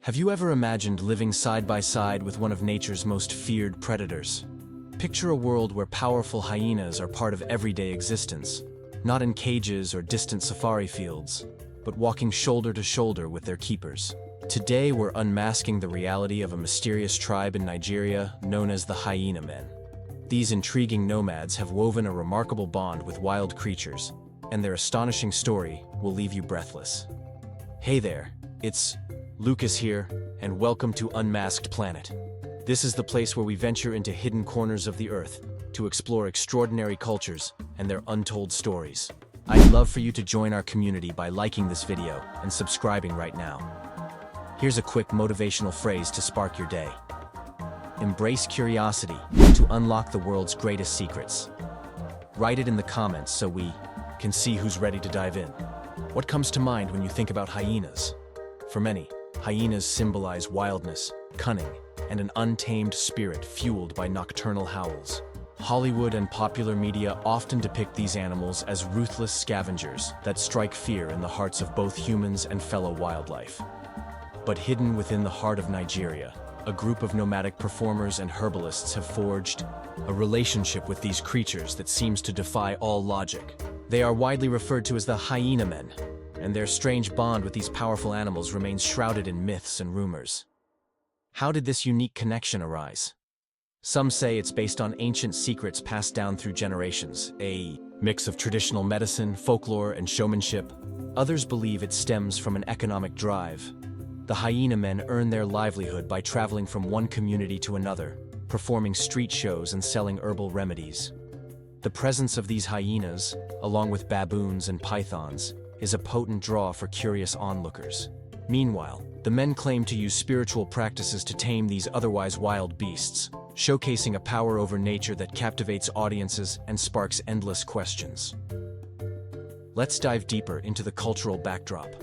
Have you ever imagined living side by side with one of nature's most feared predators? Picture a world where powerful hyenas are part of everyday existence, not in cages or distant safari fields, but walking shoulder to shoulder with their keepers. Today we're unmasking the reality of a mysterious tribe in Nigeria known as the Hyena Men. These intriguing nomads have woven a remarkable bond with wild creatures, and their astonishing story will leave you breathless. Hey there, it's Lucas here, and welcome to Unmasked Planet. This is the place where we venture into hidden corners of the earth to explore extraordinary cultures and their untold stories. I'd love for you to join our community by liking this video and subscribing right now. Here's a quick motivational phrase to spark your day. Embrace curiosity to unlock the world's greatest secrets. Write it in the comments so we can see who's ready to dive in. What comes to mind when you think about hyenas? For many, hyenas symbolize wildness, cunning, and an untamed spirit fueled by nocturnal howls. Hollywood and popular media often depict these animals as ruthless scavengers that strike fear in the hearts of both humans and fellow wildlife. But hidden within the heart of Nigeria, a group of nomadic performers and herbalists have forged a relationship with these creatures that seems to defy all logic. They are widely referred to as the Hyena Men, and their strange bond with these powerful animals remains shrouded in myths and rumors. How did this unique connection arise? Some say it's based on ancient secrets passed down through generations, a mix of traditional medicine, folklore, and showmanship. Others believe it stems from an economic drive. The Hyena Men earn their livelihood by traveling from one community to another, performing street shows and selling herbal remedies. The presence of these hyenas, along with baboons and pythons, is a potent draw for curious onlookers. Meanwhile, the men claim to use spiritual practices to tame these otherwise wild beasts, showcasing a power over nature that captivates audiences and sparks endless questions. Let's dive deeper into the cultural backdrop.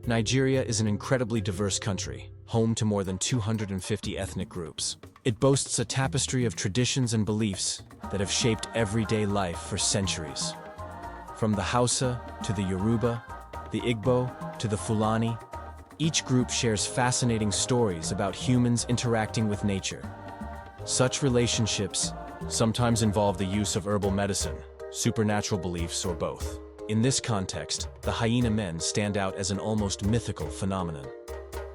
Nigeria is an incredibly diverse country, home to more than 250 ethnic groups. It boasts a tapestry of traditions and beliefs that have shaped everyday life for centuries. From the Hausa to the Yoruba, the Igbo to the Fulani, each group shares fascinating stories about humans interacting with nature. Such relationships sometimes involve the use of herbal medicine, supernatural beliefs, or both. In this context, the Hyena Men stand out as an almost mythical phenomenon.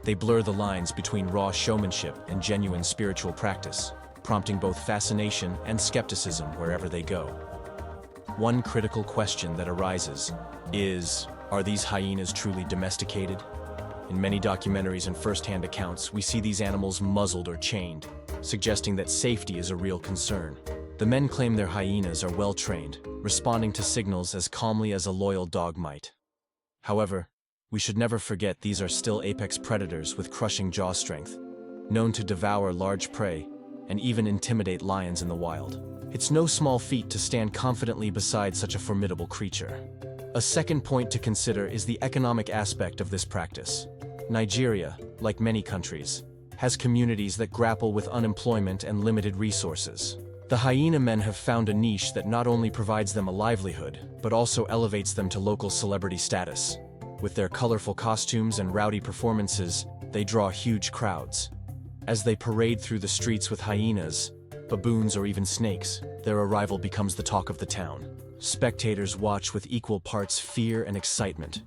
They blur the lines between raw showmanship and genuine spiritual practice, prompting both fascination and skepticism wherever they go. One critical question that arises is, are these hyenas truly domesticated? In many documentaries and first-hand accounts, we see these animals muzzled or chained, suggesting that safety is a real concern. The men claim their hyenas are well-trained, responding to signals as calmly as a loyal dog might. However, we should never forget these are still apex predators with crushing jaw strength, known to devour large prey and even intimidate lions in the wild. It's no small feat to stand confidently beside such a formidable creature. A second point to consider is the economic aspect of this practice. Nigeria, like many countries, has communities that grapple with unemployment and limited resources. The Hyena Men have found a niche that not only provides them a livelihood, but also elevates them to local celebrity status. With their colorful costumes and rowdy performances, they draw huge crowds. As they parade through the streets with hyenas, baboons, or even snakes, their arrival becomes the talk of the town. Spectators watch with equal parts fear and excitement,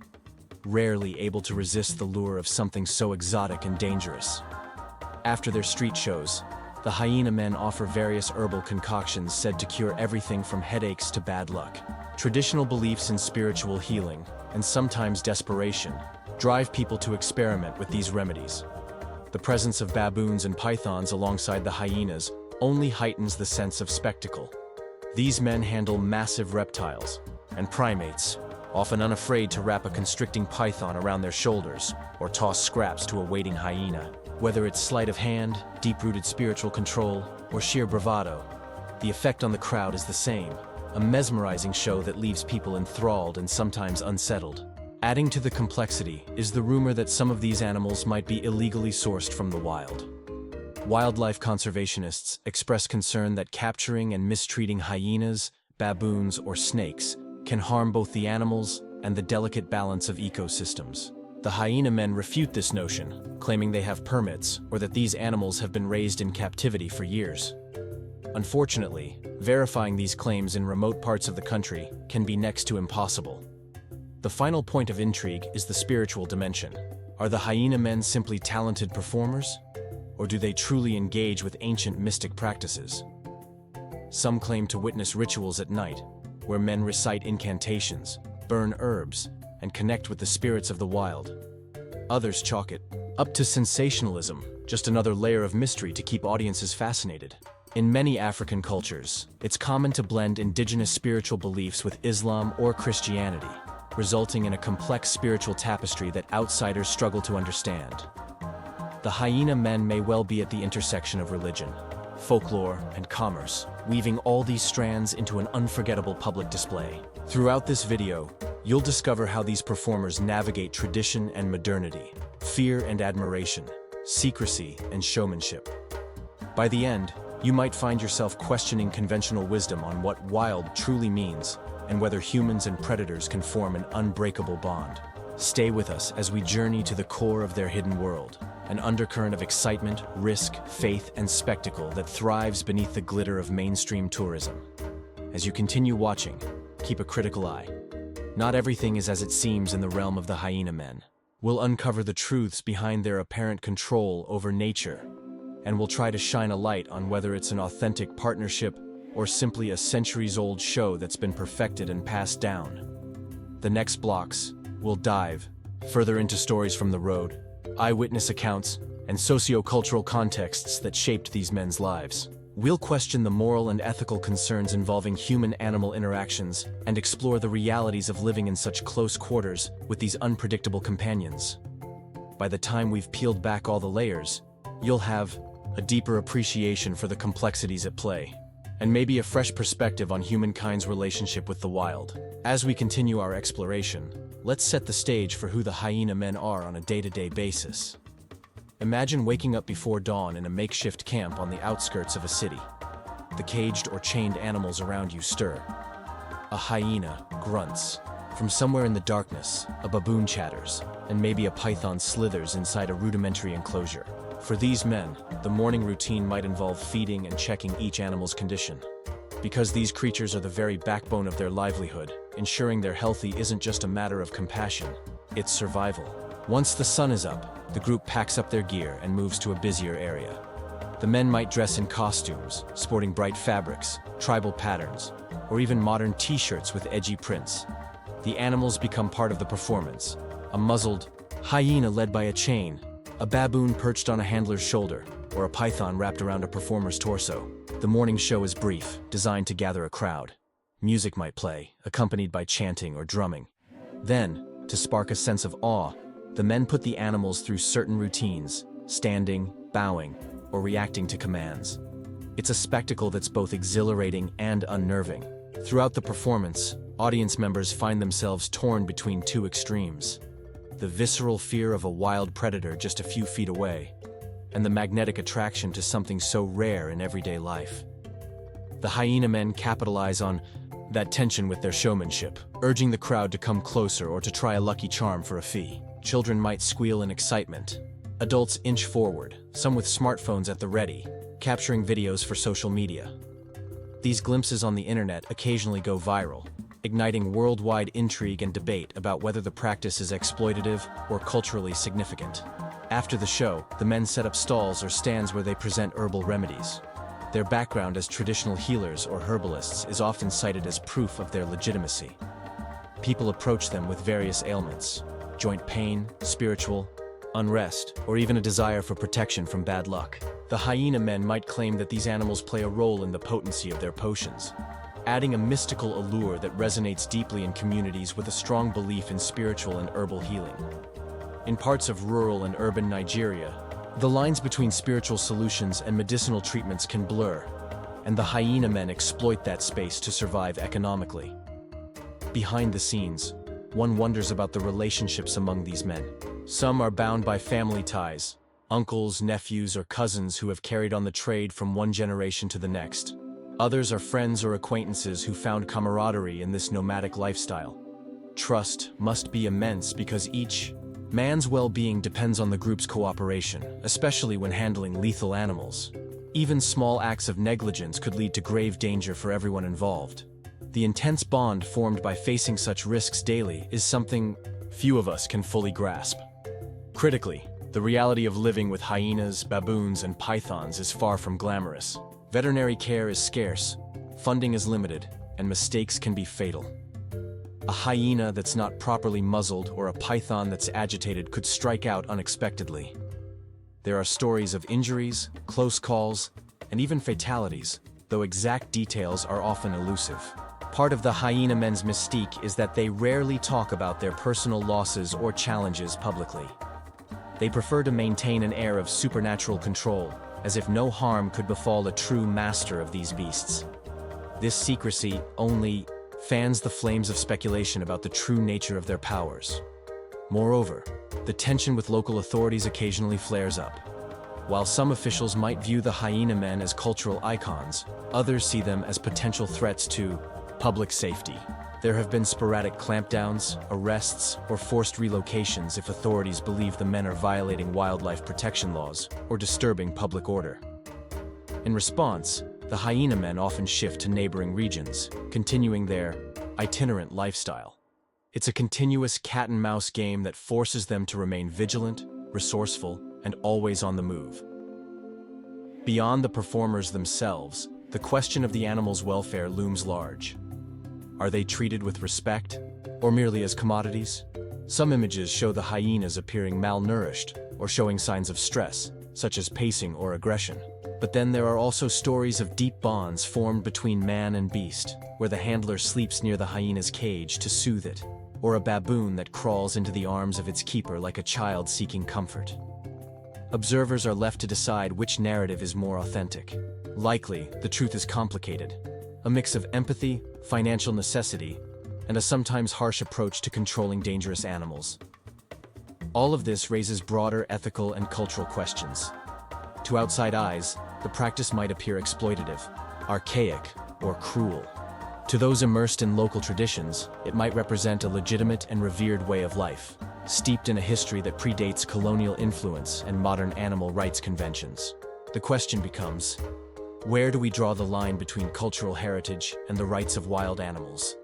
rarely able to resist the lure of something so exotic and dangerous. After their street shows, the Hyena Men offer various herbal concoctions said to cure everything from headaches to bad luck. Traditional beliefs in spiritual healing, and sometimes desperation, drive people to experiment with these remedies. The presence of baboons and pythons alongside the hyenas only heightens the sense of spectacle. These men handle massive reptiles and primates, often unafraid to wrap a constricting python around their shoulders or toss scraps to a waiting hyena. Whether it's sleight of hand, deep-rooted spiritual control, or sheer bravado, the effect on the crowd is the same, a mesmerizing show that leaves people enthralled and sometimes unsettled. Adding to the complexity is the rumor that some of these animals might be illegally sourced from the wild. Wildlife conservationists express concern that capturing and mistreating hyenas, baboons, or snakes can harm both the animals and the delicate balance of ecosystems. The hyena men refute this notion, claiming they have permits or that these animals have been raised in captivity for years. Unfortunately, verifying these claims in remote parts of the country can be next to impossible. The final point of intrigue is the spiritual dimension. Are the hyena men simply talented performers? Or do they truly engage with ancient mystic practices? Some claim to witness rituals at night, where men recite incantations, burn herbs, and connect with the spirits of the wild. Others chalk it up to sensationalism, just another layer of mystery to keep audiences fascinated. In many African cultures, it's common to blend indigenous spiritual beliefs with Islam or Christianity, resulting in a complex spiritual tapestry that outsiders struggle to understand. The hyena men may well be at the intersection of religion, folklore, and commerce, weaving all these strands into an unforgettable public display. Throughout this video, you'll discover how these performers navigate tradition and modernity, fear and admiration, secrecy and showmanship. By the end, you might find yourself questioning conventional wisdom on what wild truly means and whether humans and predators can form an unbreakable bond. Stay with us as we journey to the core of their hidden world, an undercurrent of excitement, risk, faith, and spectacle that thrives beneath the glitter of mainstream tourism. As you continue watching, keep a critical eye. Not everything is as it seems in the realm of the hyena men. We'll uncover the truths behind their apparent control over nature, and we'll try to shine a light on whether it's an authentic partnership or simply a centuries-old show that's been perfected and passed down. The next blocks, we'll dive further into stories from the road, eyewitness accounts, and socio-cultural contexts that shaped these men's lives. We'll question the moral and ethical concerns involving human-animal interactions and explore the realities of living in such close quarters with these unpredictable companions. By the time we've peeled back all the layers, you'll have a deeper appreciation for the complexities at play, and maybe a fresh perspective on humankind's relationship with the wild. As we continue our exploration, let's set the stage for who the hyena men are on a day-to-day basis. Imagine waking up before dawn in a makeshift camp on the outskirts of a city. The caged or chained animals around you stir. A hyena grunts. From somewhere in the darkness, a baboon chatters, and maybe a python slithers inside a rudimentary enclosure. For these men, the morning routine might involve feeding and checking each animal's condition. Because these creatures are the very backbone of their livelihood, ensuring they're healthy isn't just a matter of compassion, it's survival. Once the sun is up, the group packs up their gear and moves to a busier area. The men might dress in costumes, sporting bright fabrics, tribal patterns, or even modern t-shirts with edgy prints. The animals become part of the performance. A muzzled hyena led by a chain, a baboon perched on a handler's shoulder, or a python wrapped around a performer's torso. The morning show is brief, designed to gather a crowd. Music might play, accompanied by chanting or drumming. Then, to spark a sense of awe, the men put the animals through certain routines, standing, bowing, or reacting to commands. It's a spectacle that's both exhilarating and unnerving. Throughout the performance, audience members find themselves torn between two extremes: the visceral fear of a wild predator just a few feet away, and the magnetic attraction to something so rare in everyday life. The hyena men capitalize on that tension with their showmanship, urging the crowd to come closer or to try a lucky charm for a fee. Children might squeal in excitement. Adults inch forward, some with smartphones at the ready, capturing videos for social media. These glimpses on the internet occasionally go viral, igniting worldwide intrigue and debate about whether the practice is exploitative or culturally significant. After the show, the men set up stalls or stands where they present herbal remedies. Their background as traditional healers or herbalists is often cited as proof of their legitimacy. People approach them with various ailments: joint pain, spiritual unrest, or even a desire for protection from bad luck. The hyena men might claim that these animals play a role in the potency of their potions, adding a mystical allure that resonates deeply in communities with a strong belief in spiritual and herbal healing. In parts of rural and urban Nigeria, the lines between spiritual solutions and medicinal treatments can blur, and the hyena men exploit that space to survive economically. Behind the scenes, one wonders about the relationships among these men. Some are bound by family ties, uncles, nephews, or cousins who have carried on the trade from one generation to the next. Others are friends or acquaintances who found camaraderie in this nomadic lifestyle. Trust must be immense because each Man's well-being depends on the group's cooperation, especially when handling lethal animals. Even small acts of negligence could lead to grave danger for everyone involved. The intense bond formed by facing such risks daily is something few of us can fully grasp. Critically, the reality of living with hyenas, baboons, and pythons is far from glamorous. Veterinary care is scarce, funding is limited, and mistakes can be fatal. A hyena that's not properly muzzled or a python that's agitated could strike out unexpectedly. There are stories of injuries, close calls, and even fatalities, though exact details are often elusive. Part of the Hyena Men's mystique is that they rarely talk about their personal losses or challenges publicly. They prefer to maintain an air of supernatural control, as if no harm could befall a true master of these beasts. This secrecy only fans the flames of speculation about the true nature of their powers. Moreover, the tension with local authorities occasionally flares up. While some officials might view the Hyena Men as cultural icons, others see them as potential threats to public safety. There have been sporadic clampdowns, arrests, or forced relocations if authorities believe the men are violating wildlife protection laws or disturbing public order. In response, the Hyena Men often shift to neighboring regions, continuing their itinerant lifestyle. It's a continuous cat-and-mouse game that forces them to remain vigilant, resourceful, and always on the move. Beyond the performers themselves, the question of the animals' welfare looms large. Are they treated with respect, or merely as commodities? Some images show the hyenas appearing malnourished or showing signs of stress, such as pacing or aggression. But then there are also stories of deep bonds formed between man and beast, where the handler sleeps near the hyena's cage to soothe it, or a baboon that crawls into the arms of its keeper like a child seeking comfort. Observers are left to decide which narrative is more authentic. Likely, the truth is complicated, a mix of empathy, financial necessity, and a sometimes harsh approach to controlling dangerous animals. All of this raises broader ethical and cultural questions. To outside eyes, the practice might appear exploitative, archaic, or cruel. To those immersed in local traditions, it might represent a legitimate and revered way of life, steeped in a history that predates colonial influence and modern animal rights conventions. The question becomes, where do we draw the line between cultural heritage and the rights of wild animals?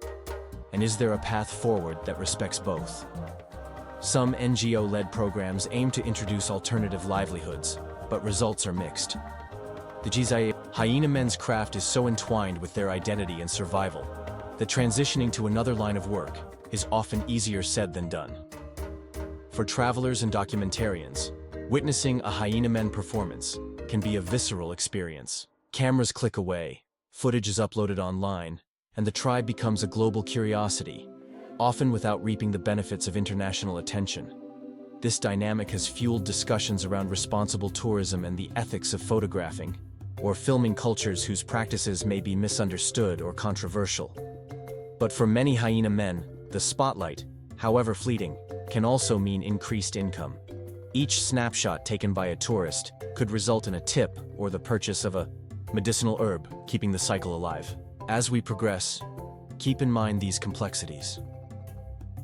And is there a path forward that respects both? Some NGO-led programs aim to introduce alternative livelihoods, but results are mixed. The Hyena Men's craft is so entwined with their identity and survival that transitioning to another line of work is often easier said than done. For travelers and documentarians, witnessing a Hyena Men performance can be a visceral experience. Cameras click away, footage is uploaded online, and the tribe becomes a global curiosity, often without reaping the benefits of international attention. This dynamic has fueled discussions around responsible tourism and the ethics of photographing, or filming cultures whose practices may be misunderstood or controversial. But for many Hyena Men, the spotlight, however fleeting, can also mean increased income. Each snapshot taken by a tourist could result in a tip or the purchase of a medicinal herb, keeping the cycle alive. As we progress, keep in mind these complexities.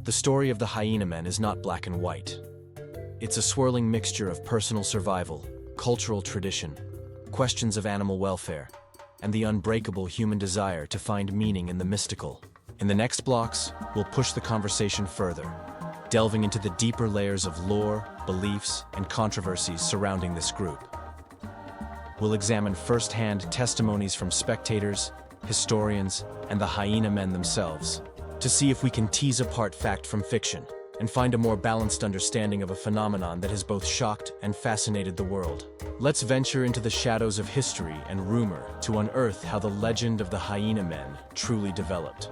The story of the Hyena Men is not black and white. It's a swirling mixture of personal survival, cultural tradition, questions of animal welfare, and the unbreakable human desire to find meaning in the mystical. In the next blocks, we'll push the conversation further, delving into the deeper layers of lore, beliefs, and controversies surrounding this group. We'll examine first-hand testimonies from spectators, historians, and the Hyena Men themselves, to see if we can tease apart fact from fiction and find a more balanced understanding of a phenomenon that has both shocked and fascinated the world. Let's venture into the shadows of history and rumor to unearth how the legend of the Hyena Men truly developed.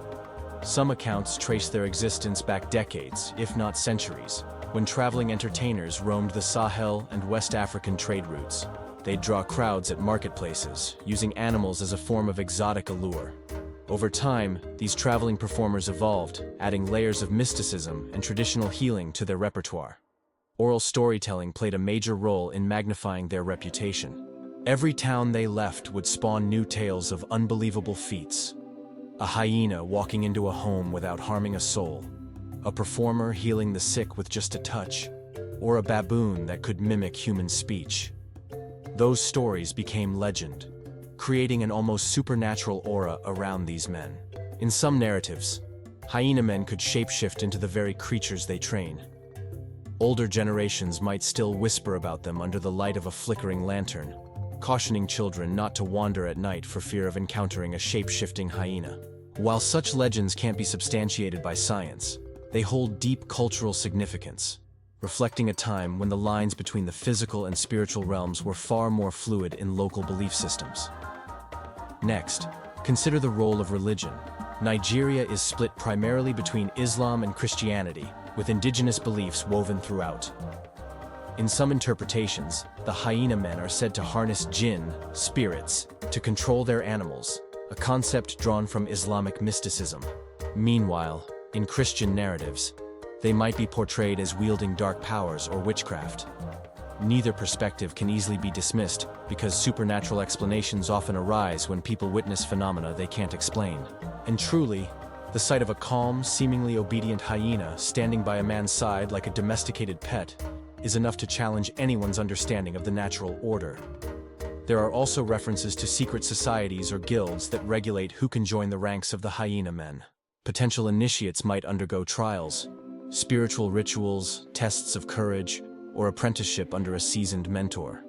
Some accounts trace their existence back decades, if not centuries, when traveling entertainers roamed the Sahel and West African trade routes. They'd draw crowds at marketplaces, using animals as a form of exotic allure. Over time, these traveling performers evolved, adding layers of mysticism and traditional healing to their repertoire. Oral storytelling played a major role in magnifying their reputation. Every town they left would spawn new tales of unbelievable feats. A hyena walking into a home without harming a soul, a performer healing the sick with just a touch, or a baboon that could mimic human speech. Those stories became legend, creating an almost supernatural aura around these men. In some narratives, hyena men could shapeshift into the very creatures they train. Older generations might still whisper about them under the light of a flickering lantern, cautioning children not to wander at night for fear of encountering a shape-shifting hyena. While such legends can't be substantiated by science, they hold deep cultural significance, reflecting a time when the lines between the physical and spiritual realms were far more fluid in local belief systems. Next, consider the role of religion. Nigeria is split primarily between Islam and Christianity, with indigenous beliefs woven throughout. In some interpretations, the hyena men are said to harness jinn, spirits, to control their animals, a concept drawn from Islamic mysticism. Meanwhile, in Christian narratives, they might be portrayed as wielding dark powers or witchcraft. Neither perspective can easily be dismissed because supernatural explanations often arise when people witness phenomena they can't explain. And truly, the sight of a calm, seemingly obedient hyena standing by a man's side like a domesticated pet is enough to challenge anyone's understanding of the natural order. There are also references to secret societies or guilds that regulate who can join the ranks of the hyena men. Potential initiates might undergo trials, spiritual rituals, tests of courage, or apprenticeship under a seasoned mentor.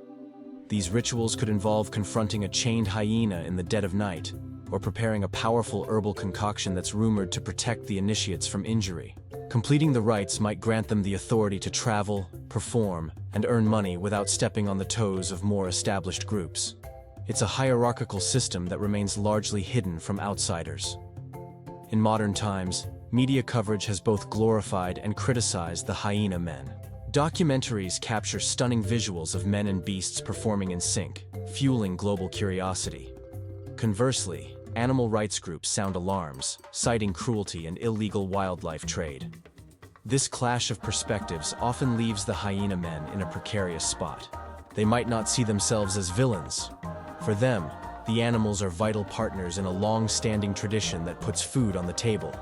These rituals could involve confronting a chained hyena in the dead of night, or preparing a powerful herbal concoction that's rumored to protect the initiates from injury. Completing the rites might grant them the authority to travel, perform, and earn money without stepping on the toes of more established groups. It's a hierarchical system that remains largely hidden from outsiders. In modern times, media coverage has both glorified and criticized the hyena men. Documentaries capture stunning visuals of men and beasts performing in sync, fueling global curiosity. Conversely, animal rights groups sound alarms, citing cruelty and illegal wildlife trade. This clash of perspectives often leaves the hyena men in a precarious spot. They might not see themselves as villains. For them, the animals are vital partners in a long-standing tradition that puts food on the table.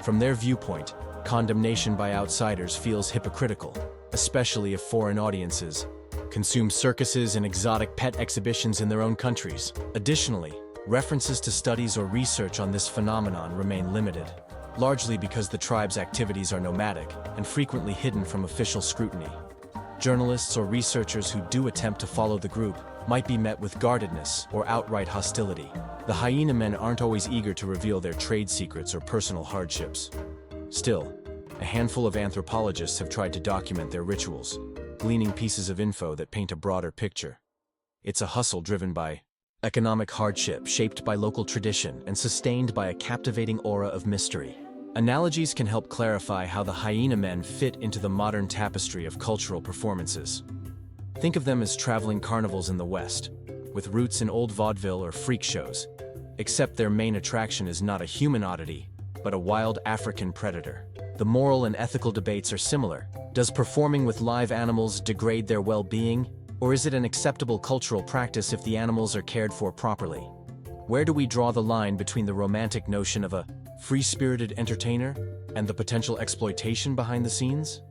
From their viewpoint, condemnation by outsiders feels hypocritical, especially if foreign audiences consume circuses and exotic pet exhibitions in their own countries. Additionally, references to studies or research on this phenomenon remain limited, largely because the tribe's activities are nomadic and frequently hidden from official scrutiny. Journalists or researchers who do attempt to follow the group might be met with guardedness or outright hostility. The hyena men aren't always eager to reveal their trade secrets or personal hardships. Still, a handful of anthropologists have tried to document their rituals, gleaning pieces of info that paint a broader picture. It's a hustle driven by economic hardship, shaped by local tradition, and sustained by a captivating aura of mystery. Analogies can help clarify how the hyena men fit into the modern tapestry of cultural performances. Think of them as traveling carnivals in the West, with roots in old vaudeville or freak shows, except their main attraction is not a human oddity, but a wild African predator. The moral and ethical debates are similar. Does performing with live animals degrade their well-being, or is it an acceptable cultural practice if the animals are cared for properly? Where do we draw the line between the romantic notion of a free-spirited entertainer and the potential exploitation behind the scenes?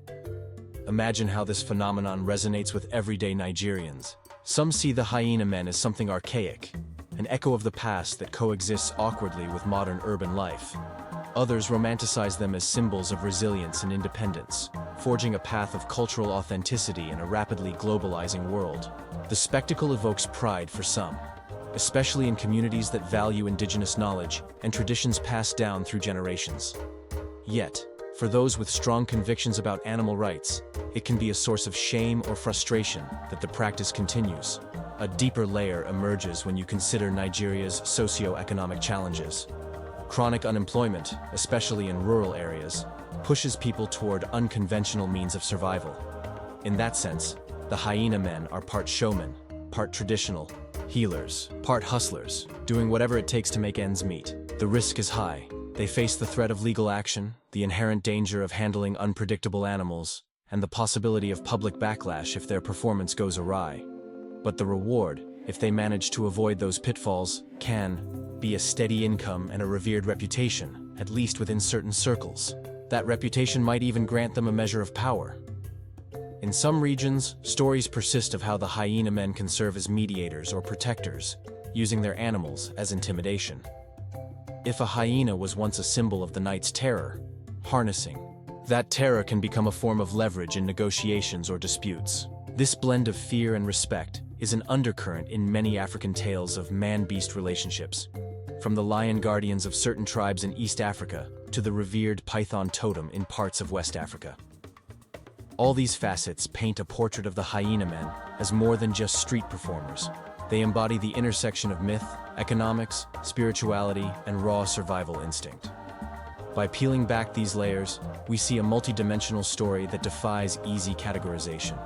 Imagine how this phenomenon resonates with everyday Nigerians. Some see the hyena men as something archaic, an echo of the past that coexists awkwardly with modern urban life. Others romanticize them as symbols of resilience and independence, forging a path of cultural authenticity in a rapidly globalizing world. The spectacle evokes pride for some, especially in communities that value indigenous knowledge and traditions passed down through generations. Yet, for those with strong convictions about animal rights, it can be a source of shame or frustration that the practice continues. A deeper layer emerges when you consider Nigeria's socio-economic challenges. Chronic unemployment, especially in rural areas, pushes people toward unconventional means of survival. In that sense, the hyena men are part showmen, part traditional, healers, part hustlers, doing whatever it takes to make ends meet. The risk is high. They face the threat of legal action, the inherent danger of handling unpredictable animals, and the possibility of public backlash if their performance goes awry. But the reward, if they manage to avoid those pitfalls, can be a steady income and a revered reputation, at least within certain circles. That reputation might even grant them a measure of power. In some regions, stories persist of how the hyena men can serve as mediators or protectors, using their animals as intimidation. If a hyena was once a symbol of the night's terror, harnessing, that terror can become a form of leverage in negotiations or disputes. This blend of fear and respect is an undercurrent in many African tales of man-beast relationships, from the lion guardians of certain tribes in East Africa to the revered python totem in parts of West Africa. All these facets paint a portrait of the hyena men as more than just street performers. They embody the intersection of myth, economics, spirituality, and raw survival instinct. By peeling back these layers, we see a multidimensional story that defies easy categorization.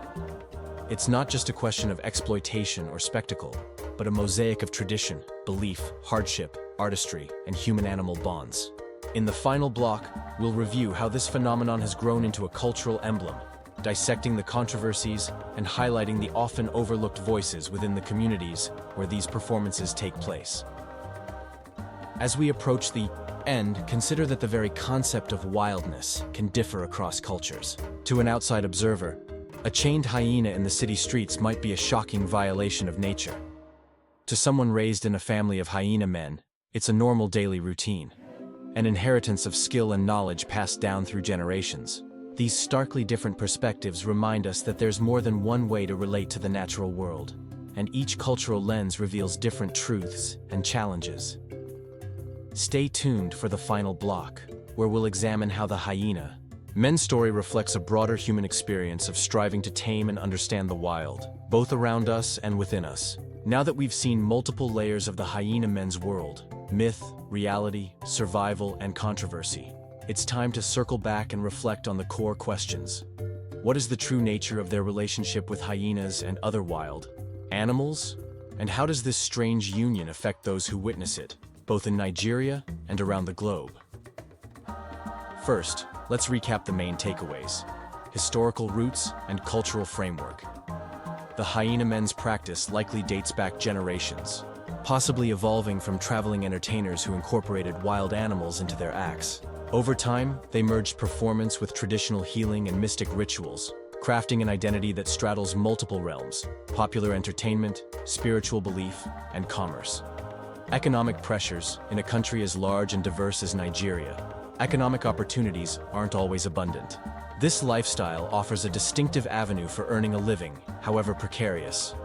It's not just a question of exploitation or spectacle, but a mosaic of tradition, belief, hardship, artistry, and human-animal bonds. In the final block, we'll review how this phenomenon has grown into a cultural emblem, dissecting the controversies and highlighting the often overlooked voices within the communities where these performances take place. As we approach the end, consider that the very concept of wildness can differ across cultures. To an outside observer, a chained hyena in the city streets might be a shocking violation of nature. To someone raised in a family of hyena men, it's a normal daily routine, an inheritance of skill and knowledge passed down through generations. These starkly different perspectives remind us that there's more than one way to relate to the natural world, and each cultural lens reveals different truths and challenges. Stay tuned for the final block, where we'll examine how the hyena men's story reflects a broader human experience of striving to tame and understand the wild, both around us and within us. Now that we've seen multiple layers of the hyena men's world, myth, reality, survival, and controversy, it's time to circle back and reflect on the core questions. What is the true nature of their relationship with hyenas and other wild animals? And how does this strange union affect those who witness it, both in Nigeria and around the globe? First, let's recap the main takeaways: historical roots and cultural framework. The hyena men's practice likely dates back generations, possibly evolving from traveling entertainers who incorporated wild animals into their acts. Over time, they merged performance with traditional healing and mystic rituals, crafting an identity that straddles multiple realms: popular entertainment, spiritual belief, and commerce. Economic pressures. In a country as large and diverse as Nigeria, economic opportunities aren't always abundant. This lifestyle offers a distinctive avenue for earning a living, however precarious.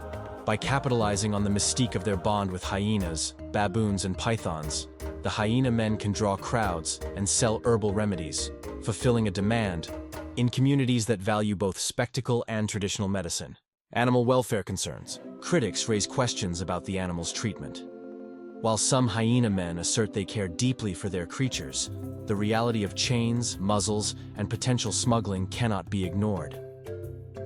By capitalizing on the mystique of their bond with hyenas, baboons, and pythons, the hyena men can draw crowds and sell herbal remedies, fulfilling a demand in communities that value both spectacle and traditional medicine. Animal welfare concerns. Critics raise questions about the animal's treatment. While some hyena men assert they care deeply for their creatures, the reality of chains, muzzles, and potential smuggling cannot be ignored.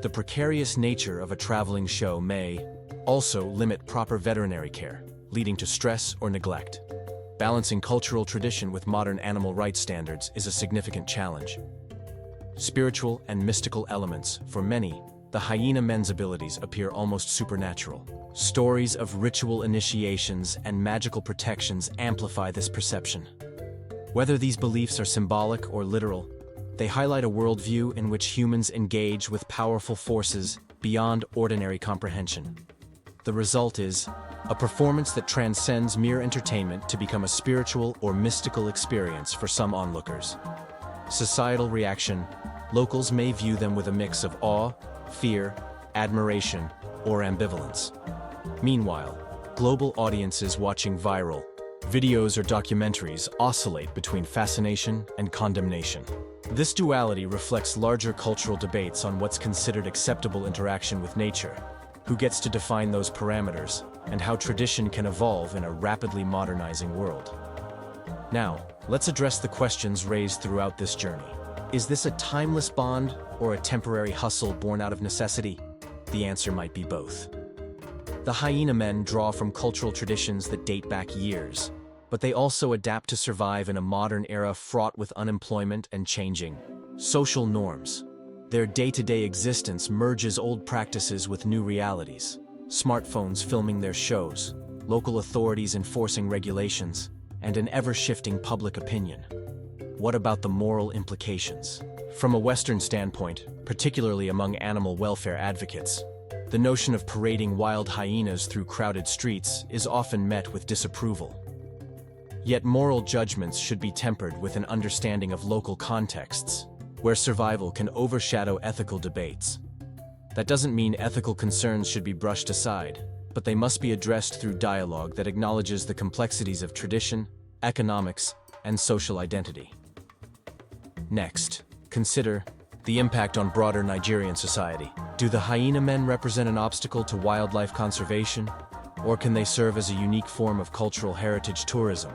The precarious nature of a traveling show may also limit proper veterinary care, leading to stress or neglect. Balancing cultural tradition with modern animal rights standards is a significant challenge. Spiritual and mystical elements. For many, the hyena men's abilities appear almost supernatural. Stories of ritual initiations and magical protections amplify this perception. Whether these beliefs are symbolic or literal, they highlight a worldview in which humans engage with powerful forces beyond ordinary comprehension. The result is a performance that transcends mere entertainment to become a spiritual or mystical experience for some onlookers. Societal reaction. Locals may view them with a mix of awe, fear, admiration, or ambivalence. Meanwhile, global audiences watching viral videos or documentaries oscillate between fascination and condemnation. This duality reflects larger cultural debates on what's considered acceptable interaction with nature, who gets to define those parameters, and how tradition can evolve in a rapidly modernizing world. Now, let's address the questions raised throughout this journey. Is this a timeless bond or a temporary hustle born out of necessity? The answer might be both. The hyena men draw from cultural traditions that date back years, but they also adapt to survive in a modern era fraught with unemployment and changing social norms. Their day-to-day existence merges old practices with new realities: smartphones filming their shows, local authorities enforcing regulations, and an ever-shifting public opinion. What about the moral implications? From a Western standpoint, particularly among animal welfare advocates, the notion of parading wild hyenas through crowded streets is often met with disapproval. Yet moral judgments should be tempered with an understanding of local contexts, where survival can overshadow ethical debates. That doesn't mean ethical concerns should be brushed aside, but they must be addressed through dialogue that acknowledges the complexities of tradition, economics, and social identity. Next, consider the impact on broader Nigerian society. Do the Hyena Men represent an obstacle to wildlife conservation, or can they serve as a unique form of cultural heritage tourism?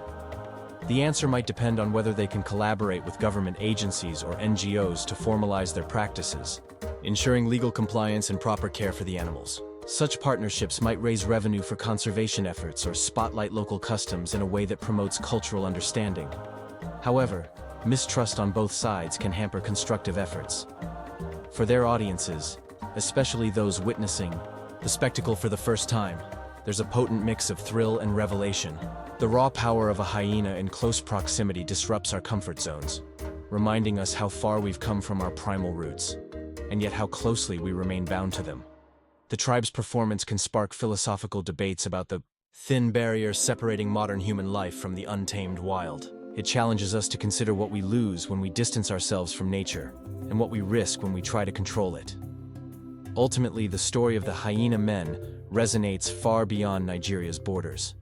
The answer might depend on whether they can collaborate with government agencies or NGOs to formalize their practices, ensuring legal compliance and proper care for the animals. Such partnerships might raise revenue for conservation efforts or spotlight local customs in a way that promotes cultural understanding. However, mistrust on both sides can hamper constructive efforts. For their audiences, especially those witnessing the spectacle for the first time, there's a potent mix of thrill and revelation. The raw power of a hyena in close proximity disrupts our comfort zones, reminding us how far we've come from our primal roots, and yet how closely we remain bound to them. The tribe's performance can spark philosophical debates about the thin barrier separating modern human life from the untamed wild. It challenges us to consider what we lose when we distance ourselves from nature, and what we risk when we try to control it. Ultimately, the story of the Hyena Men resonates far beyond Nigeria's borders.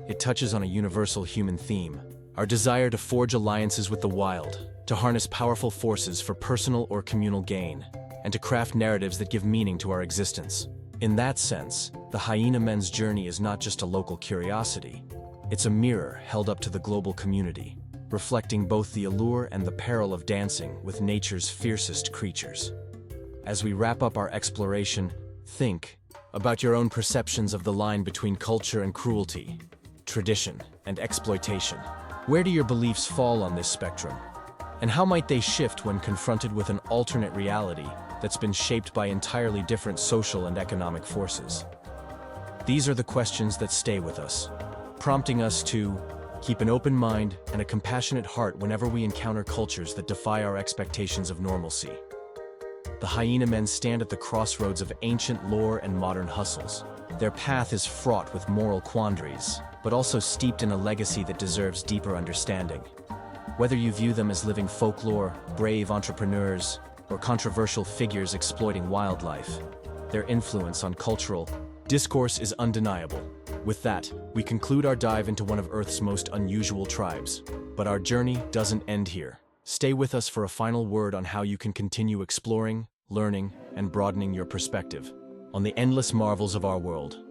It touches on a universal human theme: our desire to forge alliances with the wild, to harness powerful forces for personal or communal gain, and to craft narratives that give meaning to our existence. In that sense, the Hyena Men's journey is not just a local curiosity. It's a mirror held up to the global community, reflecting both the allure and the peril of dancing with nature's fiercest creatures. As we wrap up our exploration, think about your own perceptions of the line between culture and cruelty, tradition and exploitation. Where do your beliefs fall on this spectrum? And how might they shift when confronted with an alternate reality that's been shaped by entirely different social and economic forces? These are the questions that stay with us, prompting us to keep an open mind and a compassionate heart whenever we encounter cultures that defy our expectations of normalcy. The Hyena Men stand at the crossroads of ancient lore and modern hustles. Their path is fraught with moral quandaries, but also steeped in a legacy that deserves deeper understanding. Whether you view them as living folklore, brave entrepreneurs, or controversial figures exploiting wildlife, their influence on cultural discourse is undeniable. With that, we conclude our dive into one of Earth's most unusual tribes. But our journey doesn't end here. Stay with us for a final word on how you can continue exploring, learning, and broadening your perspective on the endless marvels of our world.